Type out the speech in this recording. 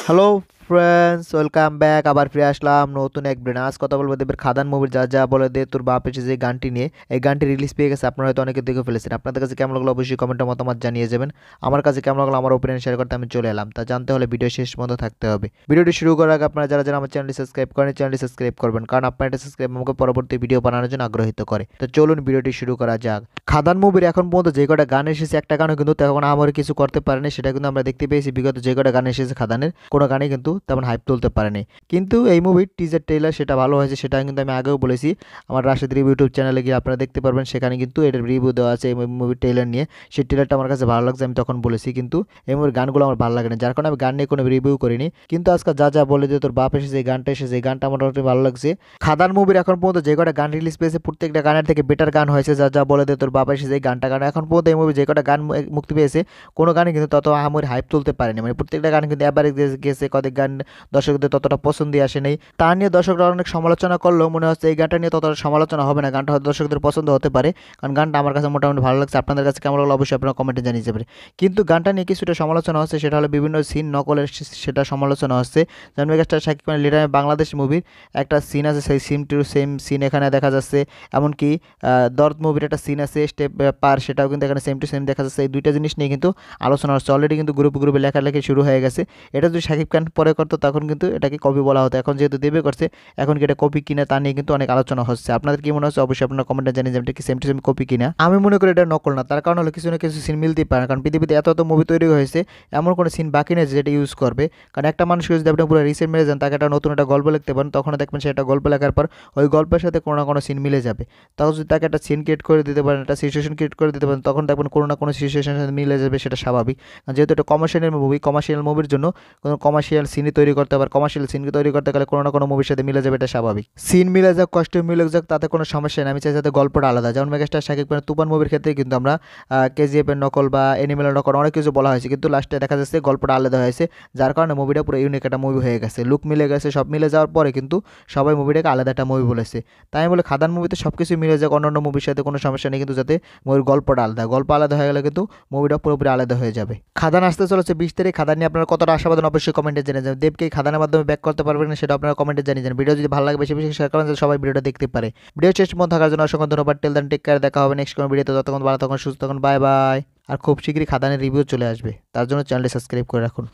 Hello friends, welcome back. আবার ফিরে আসলাম নতুন এক ব্রেন। আজ কথা বলবো দেবের খাদান মুভির যা যা বলে দে তোর বাপ এসে যে গানটি নিয়ে। এই গানটি রিলিজ পেয়ে গেছে, আপনারা হয়তো অনেকে দেখে ফেলেছেন। আপনাদের কাছে কেমন লাগলো অবশ্যই কমেন্টে মতামত জানিয়ে যাবেন। আমার কাছে কেমন লাগলো আমার ওপিনিয়ন শেয়ার করতে আমি চলে এলাম। তা জানতে হলে ভিডিও শেষ পর্যন্ত থাকতে হবে। ভিডিওটি শুরু করার আগে আপনারা যারা যারা আমার চ্যানেলটি সাবস্ক্রাইব করেন চ্যানেলটি সাবস্ক্রাইব করবেন, কারণ আপনার একটা সাবস্ক্রাইব আমাকে পরবর্তী ভিডিও বানানোর জন্য আগ্রহিত করে। তো চলুন ভিডিওটি শুরু করা যাক। খাদান মুভির এখন পর্যন্ত যে কটা গান এসেছে একটা গানও কিন্তু তেমন আমার কিছু করতে পারেনি, সেটা কিন্তু আমরা দেখতে পেয়েছি। বিগত যে কটা গান এসেছে খাদানের কোনো গানই কিন্তু তেমন হাইপ তুলতে পারেনি। কিন্তু এই মুভির টিজার ট্রেলার সেটা ভালো হয়েছে, সেটা কিন্তু আমি আগেও বলেছি। আমার রাশেদ রিভিউ ইউটিউব চ্যানেলে গিয়ে আপনারা দেখতে পারবেন, সেখানে কিন্তু এটার রিভিউ দেওয়া আছে এই মুভির ট্রেলার নিয়ে। সেই ট্রেলারটা আমার কাছে ভালো লাগছে, আমি তখন বলেছি। কিন্তু এই মুভির গানগুলো আমার ভালো লাগে না, যার কারণে আমি গান নিয়ে কোনো রিভিউ করিনি। কিন্তু আজকে যা যা বলে যে তোর বাপ এসেছে, এই গানটা এসেছে, এই গানটা মোটামুটি ভালো লাগছে। খাদান মুভির এখন পর্যন্ত যে কটা গান রিলিজ পেয়েছে প্রত্যেকটা গানের থেকে বেটার গান হয়েছে। যা যা বলে দে তোর বাপ এসেছে এই গানটা, গান এখন পর্যন্ত এই মুভি যে কটা গান মুক্তি পেয়েছে কোনো গানই কিন্তু তত আমার হাইপ তুলতে পারেনি। মানে প্রত্যেকটা গান কিন্তু অ্যাভারেজ গেছে, কয়েক গান দর্শকদের ততটা পছন্দই আসে নেই। তা নিয়ে দর্শকরা অনেক সমালোচনা করলেও মনে হচ্ছে এই গানটা নিয়ে ততটা সমালোচনা হবে না। গানটা হয়তো দর্শকদের পছন্দ হতে পারে, কারণ গানটা আমার কাছে মোটামুটি ভালো লাগছে। আপনাদের কাছে কেমন লাগলো অবশ্যই আপনারা কমেন্টে জানিয়ে যাবেন। কিন্তু গানটা নিয়ে কিছুটা সমালোচনা হচ্ছে, সেটা হলো বিভিন্ন সিন নকলের সেটা সমালোচনা হচ্ছে। যেমন মেগাস্টার শাকিব খানের লিডার বাংলাদেশ মুভির একটা সিন আছে, সেই সিম টু সেম সিন এখানে দেখা যাচ্ছে। এমনকি দর্দ মুভির একটা সিন আছে স্টেপ পার, সেটাও কিন্তু এখানে সেম টু সেম দেখা যাচ্ছে। এই দুইটা জিনিস নিয়ে কিন্তু আলোচনা হচ্ছে। অলরেডি কিন্তু গ্রুপে গ্রুপে লেখালেখি শুরু হয়ে গেছে। এটা যদি শাকিব খান পরে করতো তখন কিন্তু এটাকে কপি বলা হতো, এখন যেহেতু দেবে করছে এখন কি এটা কপি কিনা তা নিয়ে কিন্তু অনেক আলোচনা হচ্ছে। আপনাদের কি মনে হচ্ছে অবশ্যই আপনারা কমেন্টে জানিয়ে যাবেন, এটা কি সেম টু সেম কপি কিনা। আমি মনে করি এটা নকল না, তার কারণ হলো কিছু না কিছু সিন মিলতেই পারে, কারণ পৃথিবীতে এত এত মুভি তৈরি হয়েছে, এমন কোনো সিন বাকি নেই যেটা ইউজ করবে। কারণ একটা মানুষকে যদি আপনি পুরো রিসেন্ট মেরে যান, তাকে একটা নতুন একটা গল্প লিখতে পারেন, তখন দেখবেন সে একটা গল্প লেখার পর ওই গল্পের সাথে কোনো না কোনো সিন মিলে যাবে। তখন যদি তাকে একটা সিন ক্রিয়েট করে দিতে পারেন, একটা সিচুয়েশন ক্রিয়েট করে দিতে পারেন, তখন দেখবেন কোনো না কোনো সিচুয়েশনের সাথে মিলে যাবে, সেটা স্বাভাবিক। যেহেতু এটা কমার্শিয়াল মুভির জন্য কোনো কমার্শিয়াল সিনই তৈরি করতে পারে, কমার্শিয়াল সিন তৈরি করতে গেলে কোনো না কোনো মুভির সাথে মিলে যাবে, এটা স্বাভাবিক। সিন মিলে যাক, কস্টিউম মিলে যাক, তাতে কোনো সমস্যা নেই। আমি চাই যাতে গল্পটা আলাদা। যেমন মেগাস্টার শাকিব খানের তুফান মুভির ক্ষেত্রে কিন্তু আমরা কেজিএফ এর নকল বা এনিমেলের নকল অনেক কিছু বলা হয়েছে, কিন্তু লাস্টে দেখা যাচ্ছে গল্পটা আলাদা হয়েছে, যার কারণে মুভিটা পুরো ইউনিক একটা মুভি হয়ে গেছে। লুক মিলে গেছে, সব মিলে যাওয়ার পরে কিন্তু সবাই মুভিটাকে আলাদা একটা মুভি বলেছে। তাই আমি বলে খাদান মুভিতে সব কিছু মিলে যাক, অন্যান্য মুভির সাথে কোনো সমস্যা নেই, কিন্তু যাতে মুভির গল্পটা আলাদা, গল্প আলাদা হয়ে গেলে কিন্তু মুভিটা পুরোপুরি আলাদা হয়ে যাবে। খাদান আসতে চলেছে 20 তারিখ। খাদান নিয়ে আপনারা কতটা আশাবাদী অবশ্যই কমেন্টে জেনে যাবেন। দেবকে খাদানের মাধ্যমে ব্যাক করতে পারবেন না সেটা আপনারা কমেন্টে জানিয়ে যান। ভিডিও যদি ভালো লাগে বেশি বেশি শেয়ার করেন যাতে সবাই ভিডিওটা দেখতে পারে। ভিডিও শেষ পর্যন্ত থাকার জন্য অসংখ্য ধন্যবাদ। টেল দেন, টেক কেয়ার। দেখা হবে নেক্সট কোনো ভিডিওতে। ততক্ষণ ভালো থাকুন, সুস্থ থাকুন, বাই বাই। আর খুব শীঘ্রই খাদানের রিভিউ চলে আসবে, তার জন্য চ্যানেলটি সাবস্ক্রাইব করে রাখুন।